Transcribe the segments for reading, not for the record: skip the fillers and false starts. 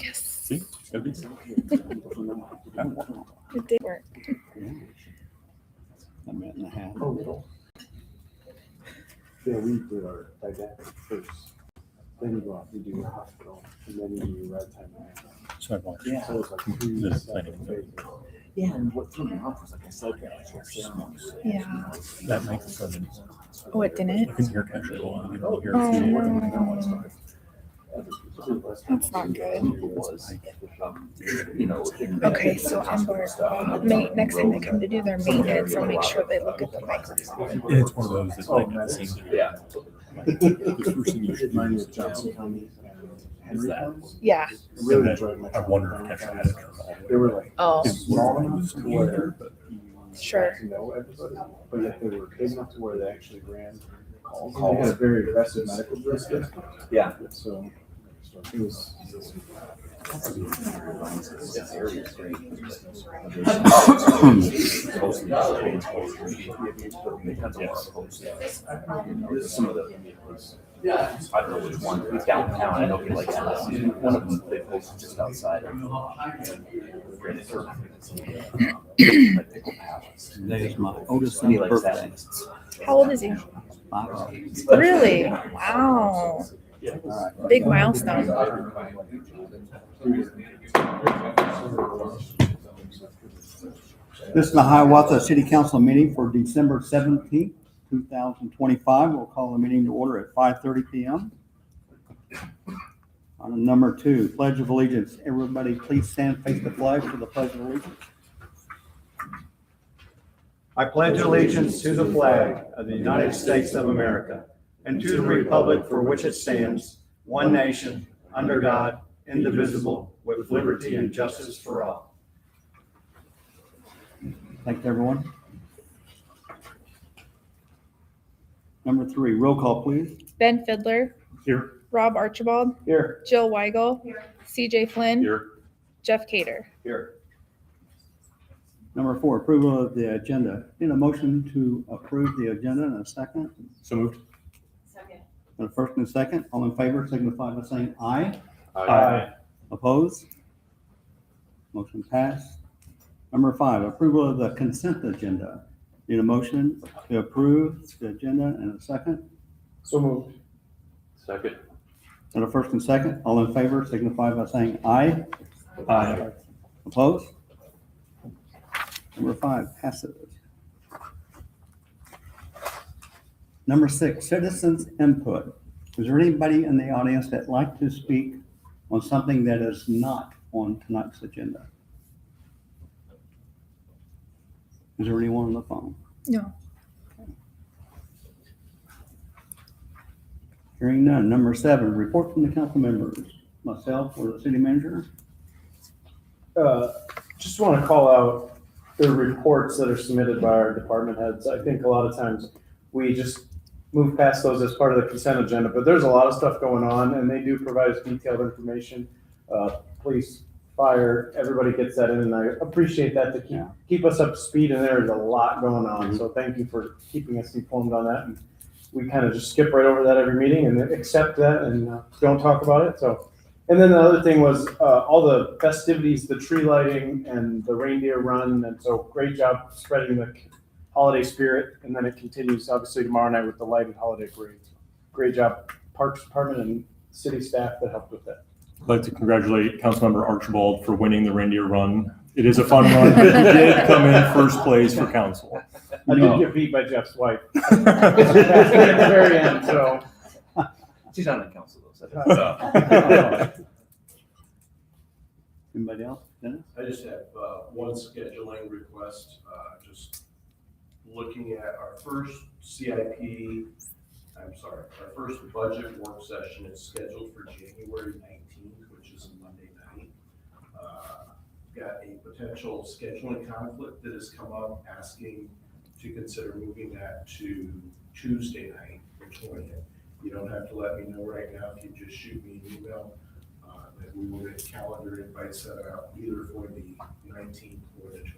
Yes. See, it's gonna be. It did work. A minute and a half. Oh, yeah, we did our didactic first. Then you go off, you do your hospital, and then you do your ride time. So I watched. Yeah. So it's like two The separate planning. phases. Yeah, and what threw me off was like I said, that. Yeah. That makes a sudden. Oh, it didn't? You can hear Kesha go on. You don't hear. Oh, it. no. That's not good. You know, Okay, so on board, next time they come to do their maintenance, I'll make sure they look at the microphone. It's one of those that like it seems. Yeah. The first thing you should Mine do was is Johnson County. Henry Farms. Yeah. I really enjoyed my I time wonder with if them. Kesha had it. They were like Oh, small enough to where you Sure. got to know everybody, but yet they were big enough to where they actually ran calls. They had a very aggressive medical system. Yeah. So it was. Some of the, I don't know which one, it's downtown, I know, like, one of them, they posted just outside of. Today's my oldest He son's likes birthday. that. how old is he? 5. Really? Wow. Big milestone. This is the Hiawatha City Council meeting for December 17th, 2025. We'll call the meeting to order at 5:30 p.m. On number 2, Pledge of Allegiance. Everybody please stand face the flag for the Pledge of Allegiance. I pledge allegiance to the flag of the United States of America and to the republic for which it stands, one nation, under God, indivisible, with liberty and justice for all. Thanks, everyone. Number 3, roll call, please. Ben Fidler, Here. Rob Archibald, Here. Jill Weigel, CJ Flynn, Here. Jeff Cader. Here. Number 4, approval of the agenda. Need a motion to approve the agenda in a second. So moved. And a first and a second. All in favor signify by saying aye. Aye. Opposed? Motion passed. Number 5, approval of the consent agenda. Need a motion to approve the agenda in a second. So moved. Second. And a first and second. All in favor signify by saying aye. Aye. Opposed? Number 5 passes. Number 6, citizens input. Is there anybody in the audience that'd like to speak on something that is not on tonight's agenda? Is there anyone on the phone? No. Hearing none. Number 7, report from the council members. Myself or the city manager. Just want to call out the reports that are submitted by our department heads. I think a lot of times we just move past those as part of the consent agenda, but there's a lot of stuff going on and they do provide us detailed information. Police, fire, everybody gets that in and I appreciate that to keep us up to speed, and there is a lot going on. So thank you for keeping us informed on that. And we kind of just skip right over that every meeting and accept that and don't talk about it. So, and then the other thing was all the festivities, the tree lighting and the reindeer run. And so great job spreading the holiday spirit. And then it continues obviously tomorrow night with the lighted holiday parade. Great job, Parks Department and city staff that helped with that. I'd like to congratulate Councilmember Archibald for winning the reindeer run. It is a fun run. He did come in first place for council. I did get beat by Jeff's wife at the very end, so. She's not on council though. Anybody else? Dennis? I just have one scheduling request, just looking at our first our first budget work session is scheduled for January 19th, which is a Monday night. Got a potential scheduling conflict that has come up, asking to consider moving that to Tuesday night, the 20th. You don't have to let me know right now. If you just shoot me an email, that we will get calendar invites set out either for the 19th or the 20th.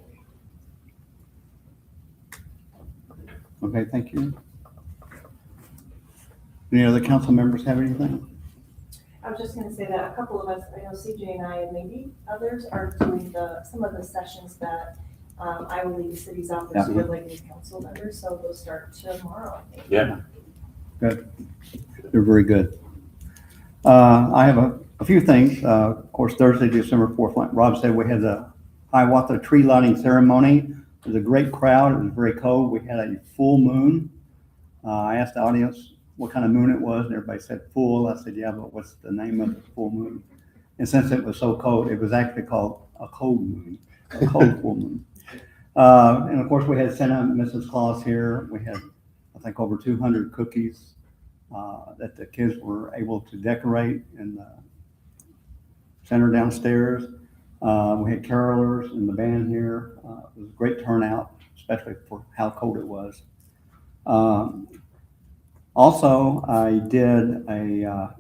Okay, thank you. Any other council members have anything? I was just gonna say that a couple of us, I know CJ and I and maybe others are doing some of the sessions that Iowa League of Cities offers to like new council members, so they'll start tomorrow, I think. Yeah. They're very good. I have a few things. Of course, Thursday, December 4th, like Rob said, we had the Hiawatha tree lighting ceremony. It was a great crowd. It was very cold. We had a full moon. I asked the audience what kind of moon it was, and everybody said full. I said, yeah, but what's the name of the full moon? And since it was so cold, it was actually called a cold moon, a cold full moon. And of course, we had Santa and Mrs. Claus here. We had, I think, over 200 cookies that the kids were able to decorate in the center downstairs. We had carolers in the band here. It was a great turnout, especially for how cold it was. Also, I did a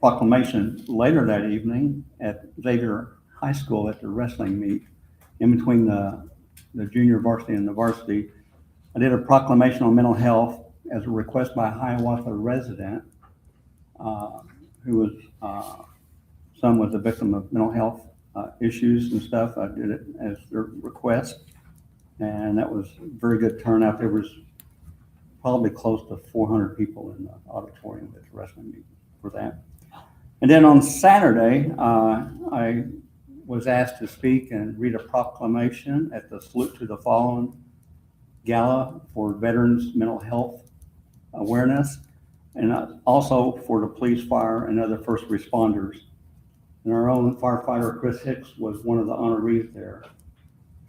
proclamation later that evening at Xavier High School at the wrestling meet in between the junior varsity and the varsity. I did a proclamation on mental health as a request by a Hiawatha resident who was, son was a victim of mental health issues and stuff. I did it as their request, and that was a very good turnout. There was probably close to 400 people in the auditorium at the wrestling meet for that. And then on Saturday, I was asked to speak and read a proclamation at the Salute to the Fallen Gala for Veterans Mental Health Awareness, and also for the police, fire, and other first responders. And our own firefighter, Chris Hicks, was one of the honorees there.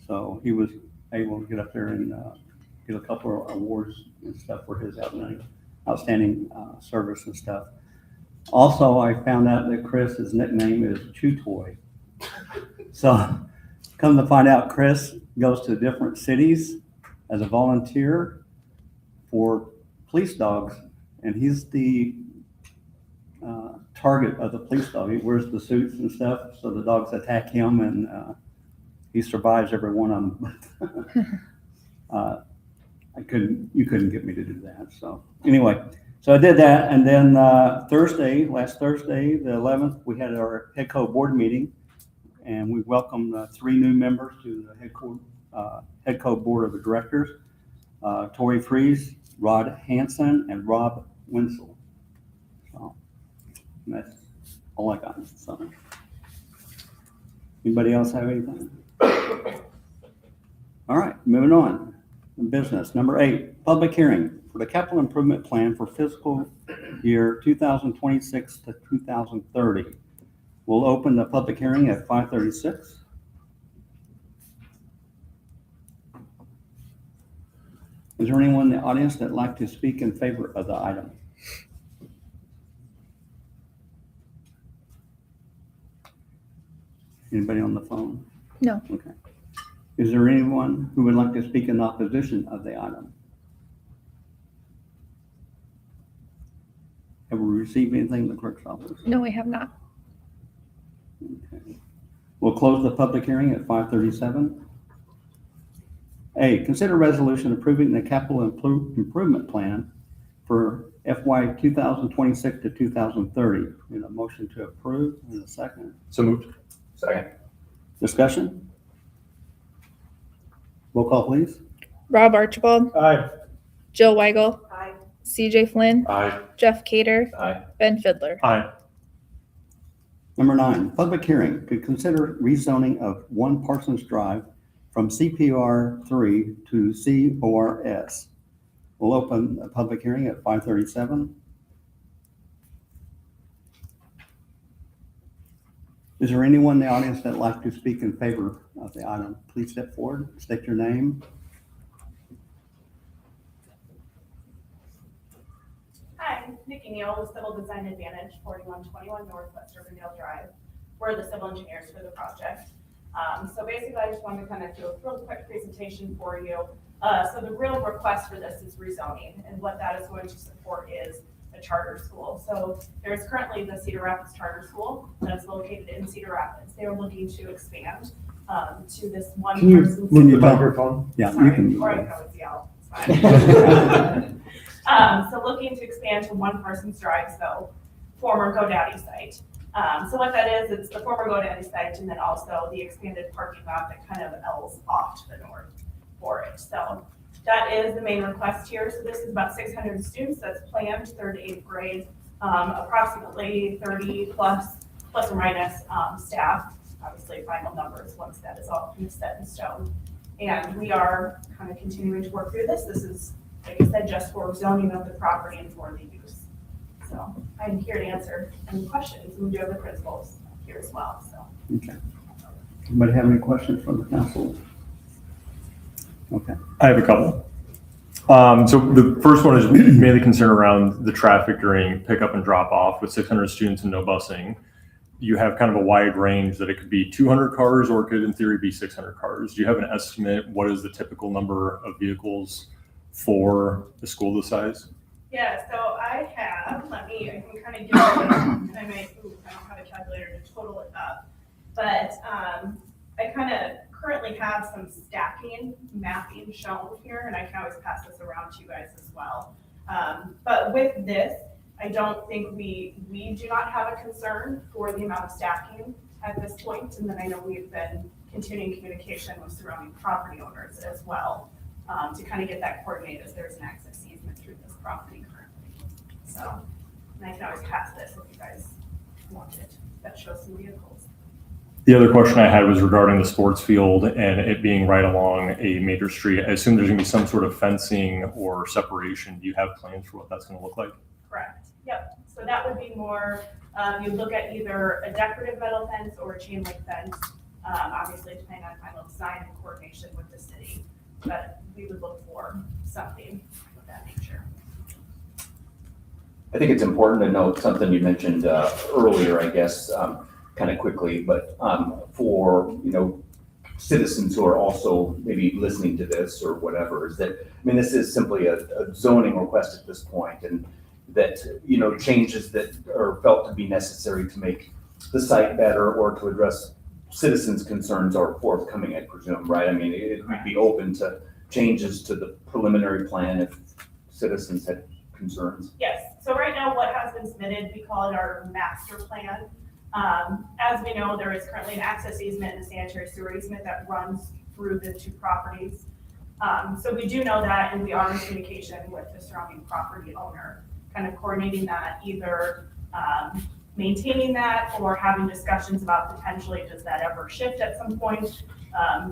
So he was able to get up there and get a couple of awards and stuff for his outstanding service and stuff. Also, I found out that Chris's nickname is Chew Toy. So come to find out, Chris goes to different cities as a volunteer for police dogs, and he's the target of the police dog. He wears the suits and stuff, so the dogs attack him, and he survives every one of them. You couldn't get me to do that. So anyway, so I did that, and then last Thursday, the 11th, we had our HEDCO board meeting, and we welcomed 3 new members to the HEDCO board of directors: Tori Fries, Rod Hansen, and Rob Winsel. So that's all I got. So, anybody else have anything? All right, moving on. Business number 8, public hearing for the capital improvement plan for fiscal year 2026 to 2030. We'll open the public hearing at 5:36. Is there anyone in the audience that'd like to speak in favor of the item? Anybody on the phone? No. Okay. Is there anyone who would like to speak in opposition of the item? Have we received anything in the clerk's office? No, we have not. Okay. We'll close the public hearing at 5:37. A, consider resolution approving the capital improvement plan for FY 2026 to 2030. Need a motion to approve in a second. So moved. Second. Discussion? Roll call, please. Rob Archibald, Aye. Jill Weigel, Aye. CJ Flynn, Aye. Jeff Cader, Aye. Ben Fidler. Aye. Number 9, public hearing to consider rezoning of 1 Parsons Drive from CPR 3 to CORS. We'll open a public hearing at 5:37. Is there anyone in the audience that'd like to speak in favor of the item? Please step forward, state your name. Hi, Nikki Neal with Civil Design Advantage, 4121 Northwest Urbandale Drive. We're the civil engineers for the project. So basically, I just wanted to kind of do a real quick presentation for you. So the real request for this is rezoning, and what that is going to support is a charter school. So there's currently the Cedar Rapids Charter School that's located in Cedar Rapids. They are looking to expand to this one Can you person. move the microphone? Yeah, you Sorry, can. or I can always yell. It's fine. So looking to expand to 1 Parsons Drive. So former GoDaddy site. So what that is, it's the former GoDaddy site and then also the expanded parking lot that kind of L's off to the north for it. So that is the main request here. So this is about 600 students that's planned, 3rd to 8th grade, approximately 30 plus or minus staff, obviously final numbers once that is all kind of set in stone. And we are kind of continuing to work through this. This is, like I said, just for zoning of the property and for the use. So I'm here to answer any questions, and we do have the principals here as well, so. Okay. Anybody have any questions from the council? Okay. I have a couple. So the first one is mainly concerned around the traffic during pickup and drop off with 600 students and no busing. You have kind of a wide range that it could be 200 cars or it could in theory be 600 cars. Do you have an estimate? What is the typical number of vehicles for a school this size? Yeah, so I can kind of give it, I don't have a calculator to total it up, but I kind of currently have some stacking mapping shown here, and I can always pass this around to you guys as well. But with this, I don't think we do not have a concern for the amount of stacking at this point, and then I know we've been continuing communication with surrounding property owners as well to kind of get that coordinated as there's an access easement through this property currently. So, and I can always pass this if you guys want it. That shows some vehicles. The other question I had was regarding the sports field and it being right along a major street. I assume there's going to be some sort of fencing or separation. Do you have plans for what that's going to look like? Correct. Yep. So that would be more, you look at either a decorative metal fence or a chain link fence, obviously depending on final design and coordination with the city. But we would look for something of that nature. I think it's important to note something you mentioned earlier, I guess, kind of quickly, but for, citizens who are also maybe listening to this or whatever, is that, I mean, this is simply a zoning request at this point, and that, changes that are felt to be necessary to make the site better or to address citizens' concerns are forthcoming, I presume, right? I mean, we'd be open to changes to the preliminary plan if citizens had concerns. Yes. So right now what has been submitted, we call it our master plan. As we know, there is currently an access easement and a sanitary sewer easement that runs through the two properties. So we do know that, and we are in communication with the surrounding property owner, kind of coordinating that, either maintaining that or having discussions about potentially does that ever shift at some point.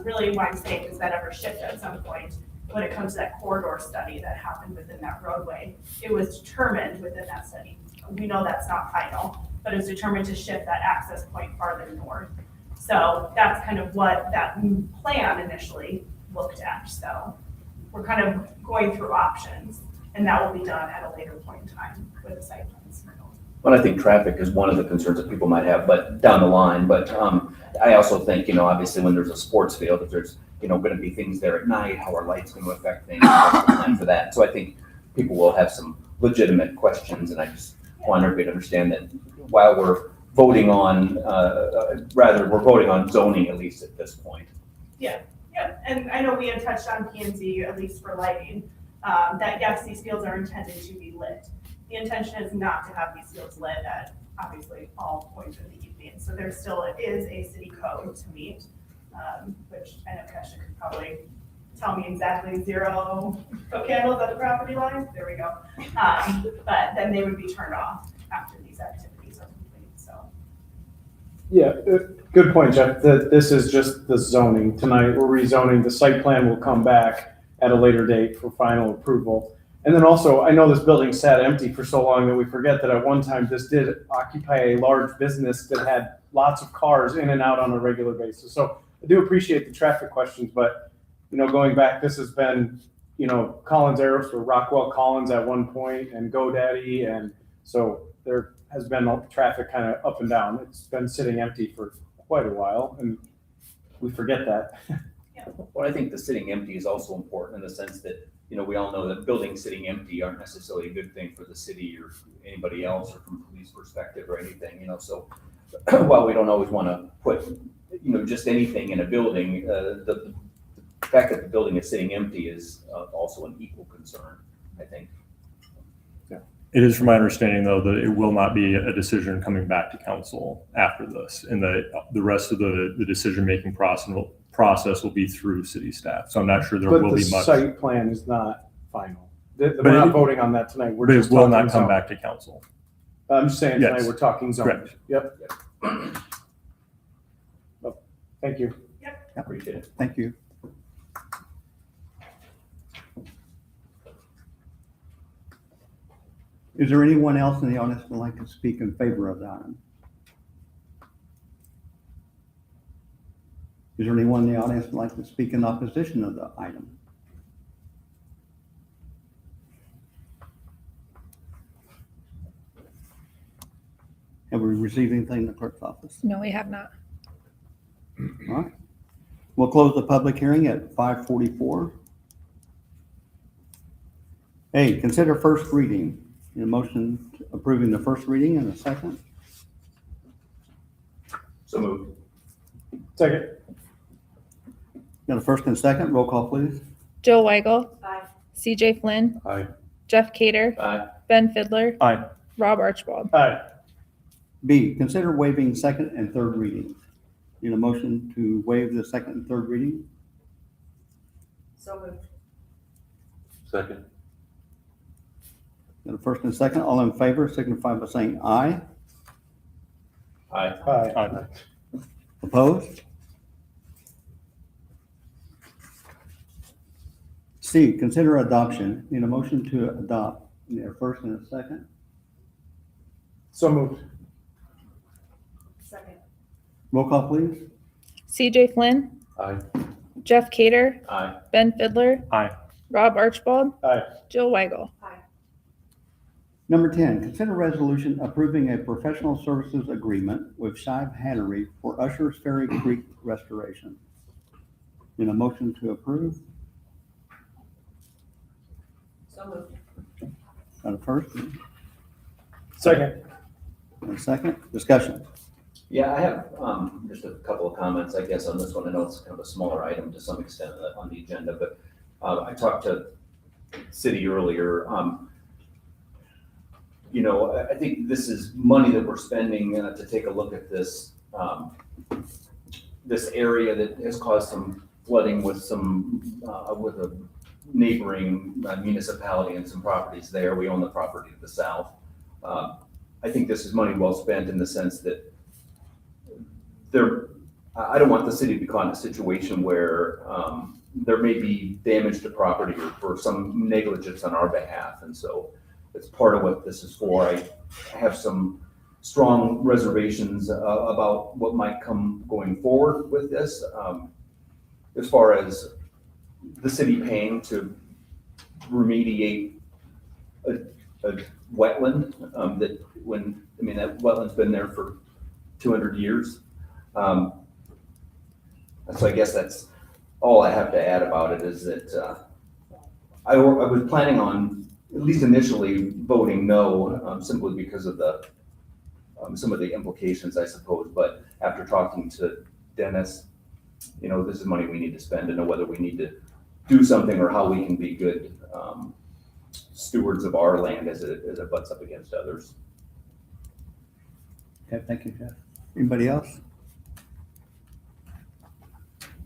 Really what I'm saying, does that ever shift at some point? When it comes to that corridor study that happened within that roadway, it was determined within that study. We know that's not final, but it was determined to shift that access point farther north. So that's kind of what that plan initially looked at. So we're kind of going through options, and that will be done at a later point in time with the site plans. Well, I think traffic is one of the concerns that people might have, but down the line. But I also think, obviously when there's a sports field, if there's, going to be things there at night, how are lights going to affect things, what's the plan for that? So I think people will have some legitimate questions, and I just want everybody to understand that while we're voting on, we're voting on zoning at least at this point. Yeah, and I know we had touched on P&Z, at least for lighting, that yes, these fields are intended to be lit. The intention is not to have these fields lit at obviously all points of the evening. So there still is a city code to meet, which I know Kesha could probably tell me exactly 0 foot candles at the property line. There we go. But then they would be turned off after these activities are complete. So. Yeah, good point, Jeff. This is just the zoning. Tonight, we're rezoning. The site plan will come back at a later date for final approval. And then also, I know this building sat empty for so long that we forget that at one time this did occupy a large business that had lots of cars in and out on a regular basis. So I do appreciate the traffic questions, but going back, this has been, Collins Aeros for Rockwell Collins at one point and GoDaddy. And so there has been traffic kind of up and down. It's been sitting empty for quite a while and we forget that. Well, I think the sitting empty is also important in the sense that, we all know that buildings sitting empty aren't necessarily a good thing for the city or anybody else or from police perspective or anything, so while we don't always want to put, just anything in a building, the fact that the building is sitting empty is also an equal concern, I think. It is from my understanding, though, that it will not be a decision coming back to council after this, and the rest of the decision-making process will be through city staff. So I'm not sure there But will the be much, site plan is not final. We're But not it- voting on that tonight. We're but it just will talking not come zone. back to council. I'm just saying tonight, Yes. we're talking zone. Correct. Yep. Thank you. Appreciate it. Thank you. Is there anyone else in the audience that would like to speak in favor of the item? Is there anyone in the audience that would like to speak in opposition of the item? Have we received anything in the clerk's office? No, we have not. All right. We'll close the public hearing at 5:44. A, consider first reading. Need a motion approving the first reading and a second? So moved. Second. Got a first and second? Roll call, please. Jill Weigel, Aye. CJ Flynn, Aye. Jeff Cader, Aye. Ben Fidler, Aye. Rob Archibald. Aye. B, consider waiving second and third readings. Need a motion to waive the second and third reading? So moved. Second. Got a first and second? All in favor signify by saying aye. Aye. Aye. Aye. Opposed? C, consider adoption. Need a motion to adopt. Need a first and a second? So moved. Second. Roll call, please. CJ Flynn, Aye. Jeff Cader, Aye. Ben Fidler, Aye. Rob Archibald, Aye. Jill Weigel. Aye. Number 10, consider resolution approving a professional services agreement with Shive Hattery for Usher's Ferry Creek restoration. Need a motion to approve? So moved. Got a first Second. and a second? Discussion. Yeah, I have just a couple of comments, I guess, on this one. I know it's kind of a smaller item to some extent on the agenda, but I talked to city earlier. You know, I think this is money that we're spending to take a look at this, this area that has caused some flooding with with a neighboring municipality and some properties there. We own the property to the south. I think this is money well spent in the sense that I don't want the city to be caught in a situation where there may be damage to property or for some negligence on our behalf. And so it's part of what this is for. I have some strong reservations about what might come going forward with this. As far as the city paying to remediate a wetland that wetland's been there for 200 years. So I guess that's all I have to add about it is that I was planning on, at least initially, voting no, simply because of the some of the implications, I suppose. But after talking to Dennis, you know, this is money we need to spend to know whether we need to do something or how we can be good stewards of our land as it butts up against others. Okay, thank you, Jeff. Anybody else?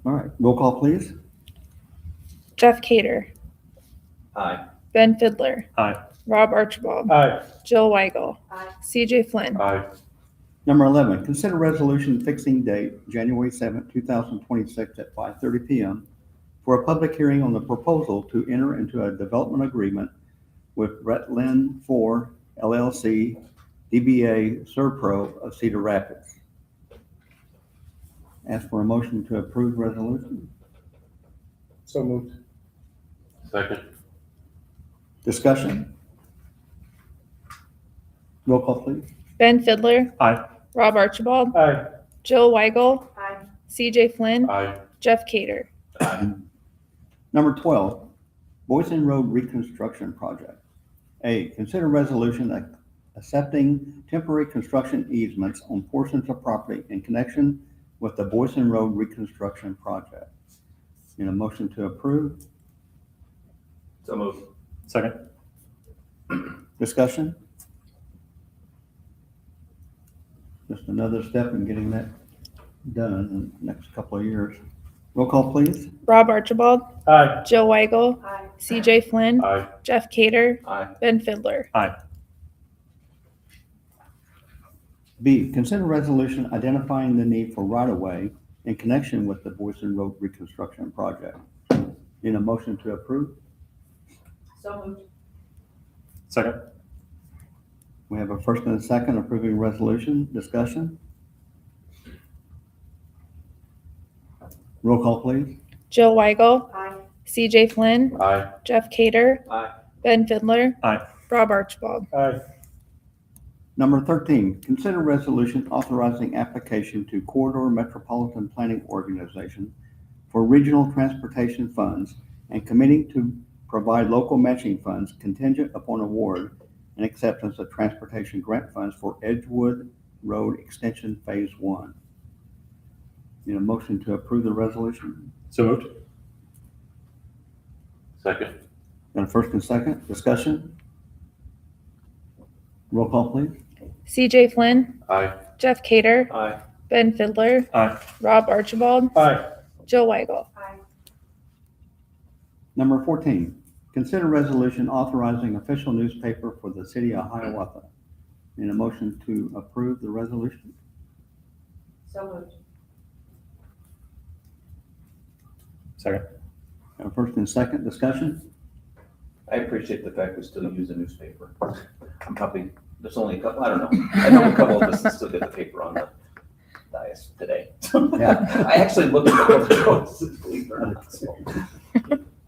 All right, roll call, please. Jeff Cader, Aye. Ben Fidler, Aye. Rob Archibald, Aye. Jill Weigel, Aye. CJ Flynn. Aye. Number 11, consider resolution fixing date, January 7th, 2026 at 5:30 PM for a public hearing on the proposal to enter into a development agreement with Rhett-Linn 4 LLC, DBA Serpro of Cedar Rapids. Ask for a motion to approve resolution. So moved. Second. Discussion. Roll call, please. Ben Fidler, Aye. Rob Archibald, Aye. Jill Weigel, Aye. CJ Flynn, Aye. Jeff Cader. Number 12, Boyson Road Reconstruction Project. A, consider resolution accepting temporary construction easements on portions of property in connection with the Boyson Road Reconstruction Project. Need a motion to approve? So moved. Second. Discussion? Just another step in getting that done in the next couple of years. Roll call, please. Rob Archibald, Aye. Jill Weigel, Aye. CJ Flynn, Aye. Jeff Cader, Aye. Ben Fidler. B, consider resolution identifying the need for right-of-way in connection with the Boyson Road reconstruction project. Need a motion to approve? So moved. Second. We have a first and a second approving resolution. Discussion? Roll call, please. Jill Weigel, Aye. CJ Flynn, Aye. Jeff Cader, Aye. Ben Fidler. Aye. Rob Archibald. Aye. Number 13, consider resolution authorizing application to Corridor Metropolitan Planning Organization for regional transportation funds and committing to provide local matching funds contingent upon award and acceptance of transportation grant funds for Edgewood Road Extension Phase 1. Need a motion to approve the resolution? So moved. Second. Got a first and second? Discussion? Roll call, please. CJ Flynn, Aye. Jeff Cader, Aye. Ben Fidler, Aye. Rob Archibald, Aye. Jill Weigel. Aye. Number 14, consider resolution authorizing official newspaper for the city of Hiawatha. Need a motion to approve the resolution? So moved. Second. Got a first and second? Discussion? I appreciate the fact we still use a newspaper. I'm probably, there's only a couple, I don't know. I know a couple of us that still get the paper on the dais today. Yeah. I actually look at the notices, believe it or not. So,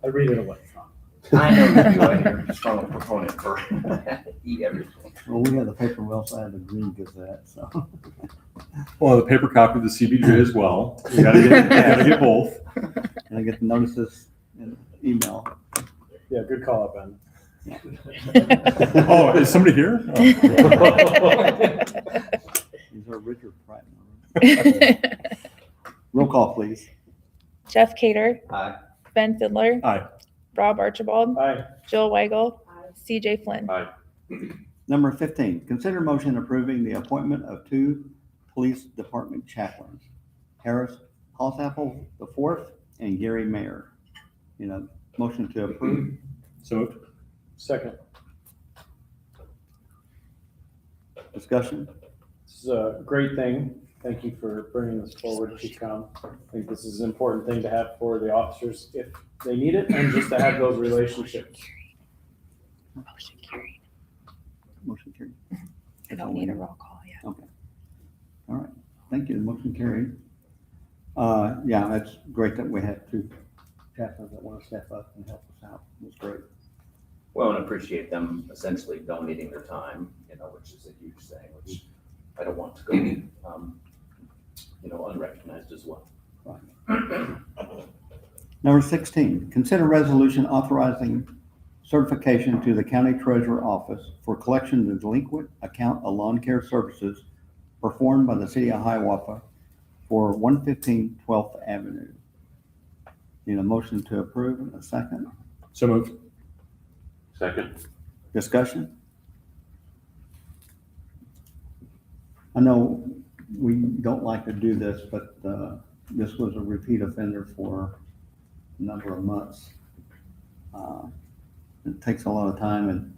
I read it electronically. I know you do. I hear a strong proponent for eat everything. Well, we have the paper well side of the Green Gazette, so. Well, the paper copy of the CBJ as well. You gotta get both. And I get the notices in email. Yeah, good call up, Ben. Oh, is somebody here? Oh. These are Richard Pratt. Roll call, please. Jeff Cader, Aye. Ben Fidler, Aye. Rob Archibald, Aye. Jill Weigel, Aye. CJ Flynn. Number 15, consider motion approving the appointment of 2 police department chaplains, Harris Halsapple IV and Gary Mayer. You know, motion to approve. So moved. Second. Discussion? This is a great thing. Thank you for bringing this forward, Chief Com. I think this is an important thing to have for the officers if they need it and just to have those relationships. Motion carried. Motion carried. I don't need a roll call, yeah. Okay. All right. Thank you. Motion carried. Yeah, it's great that we have 2 chaplains that want to step up and help us out. It's great. Well, and appreciate them essentially donating their time, which is a huge thing, which I don't want to go, unrecognized as well. Number 16, consider resolution authorizing certification to the county treasurer office for collection of delinquent account of lawn care services performed by the city of Hiawatha for 115 12th Avenue. Need a motion to approve in a second? So moved. Second. Discussion? I know we don't like to do this, but this was a repeat offender for a number of months. It takes a lot of time, and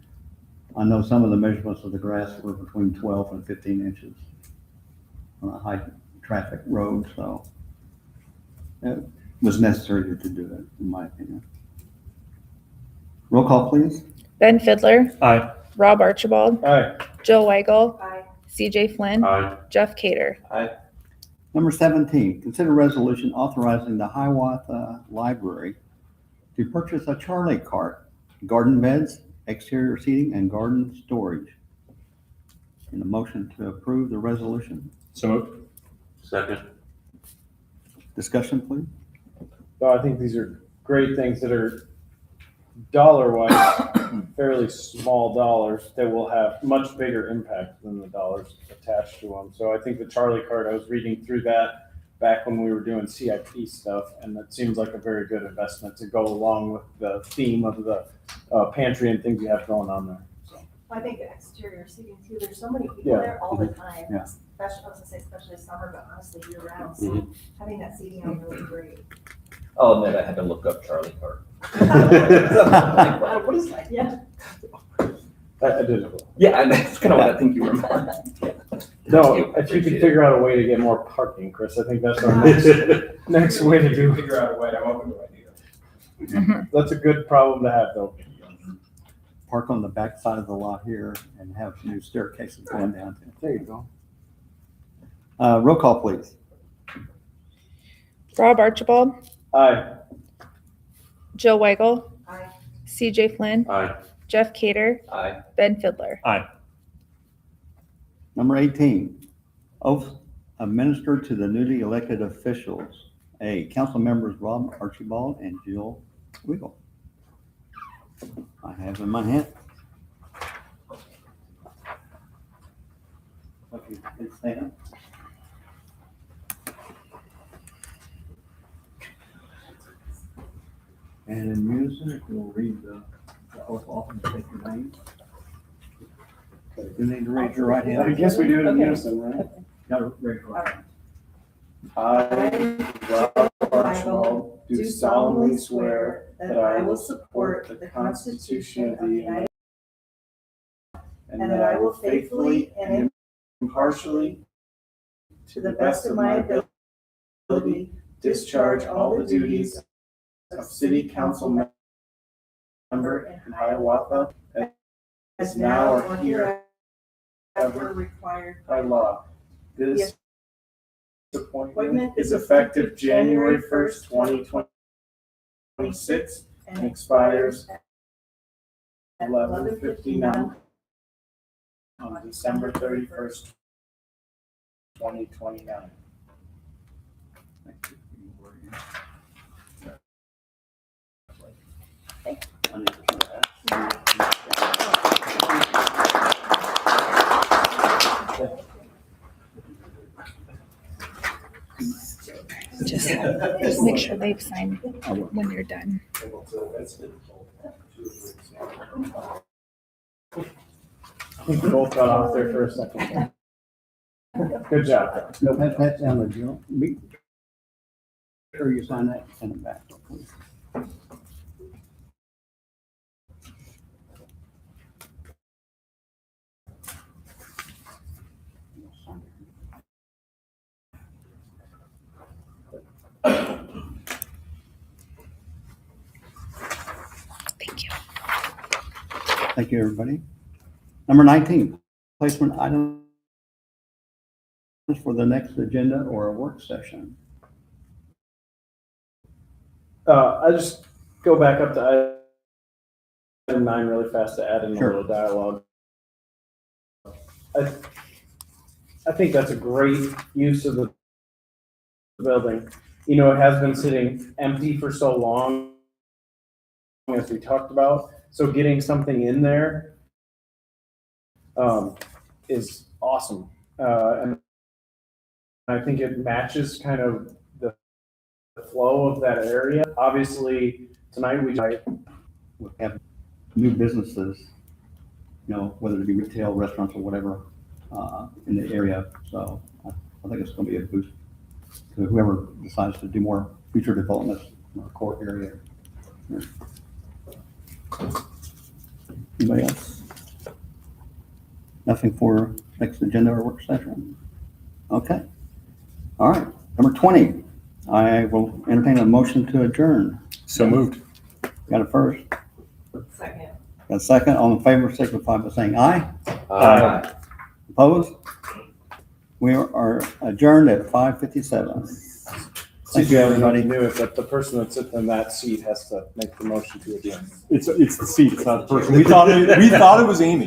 I know some of the measurements of the grass were between 12 and 15 inches on a high traffic road, so it was necessary to do it, in my opinion. Roll call, please. Ben Fidler, Aye. Rob Archibald, Aye. Jill Weigel, Aye. CJ Flynn, Aye. Jeff Cader. Number 17, consider resolution authorizing the Hiawatha Library to purchase a Charlie cart, garden beds, exterior seating, and garden storage. In a motion to approve the resolution. So moved. Second. Discussion, please. So I think these are great things that are dollar-wise fairly small dollars that will have much bigger impact than the dollars attached to them. So I think the Charlie card, I was reading through that back when we were doing CIP stuff, and that seems like a very good investment to go along with the theme of the pantry and things you have going on there. So I think exterior seating too, there's so many people Yeah. there all the time. Yeah. Especially, I was gonna say especially summer, but honestly year round, Mm-hmm. so having that seating out really great. I'll admit I had to look up Charlie Cart. What is that? Yeah. I did it. Yeah, and that's kind of what I think you were. No, if you could figure out a way to get more parking, Chris, I think that's our next way to do. Figure out a way, I'm open to ideas. That's a good problem to have, though. Park on the back side of the lot here and have new staircases going down. There you go. Roll call, please. Rob Archibald, Aye. Jill Weigel, Aye. CJ Flynn, Aye. Jeff Cader, Aye. Ben Fidler. Number 18, oath administered to the newly elected officials. A, council members Rob Archibald and Jill Weigel. I have in my hand. Okay, please stand. And in unison, we'll read the oath off and take your name. You need to raise your right hand. I guess we do it in Okay. unison, right? Got to raise your right hand. I, Rob Archibald, do solemnly swear that I will support the Constitution of the United States and that I will faithfully and impartially, to the best of my ability, discharge all the duties of city council member in Hiawatha as now or hereafter required by law. This appointment is effective January 1st, 2026, and expires at 11:59 on December 31st, 2029. Just make sure they've signed when you're done. We both got off there for a second. Good job. No, that's down the Jill. Make sure you sign that and send it back. Thank you. Thank you, everybody. Number 19, placement items for the next agenda or a work session. I just go back up to item 9 really fast to add in a Sure. little dialogue. I think that's a great use of the building. You know, it has been sitting empty for so long, as we talked about. So getting something in there is awesome. And I think it matches kind of the flow of that area. Obviously, tonight we have new businesses, you know, whether it be retail, restaurants, or whatever, in the area. So I think it's going to be a boost to whoever decides to do more future developments in our core area. Anybody else? Nothing for next agenda or work session? Okay. All right. Number 20, I will entertain a motion to adjourn. So moved. Got a first? Second. Got a second? All in favor, signify by saying aye. Aye. Opposed? We are adjourned at 5:57. Thank you, everybody. Knew it, but the person that's sitting in that seat has to make the motion to adjourn. It's the seat, it's not the person. We thought it was Amy.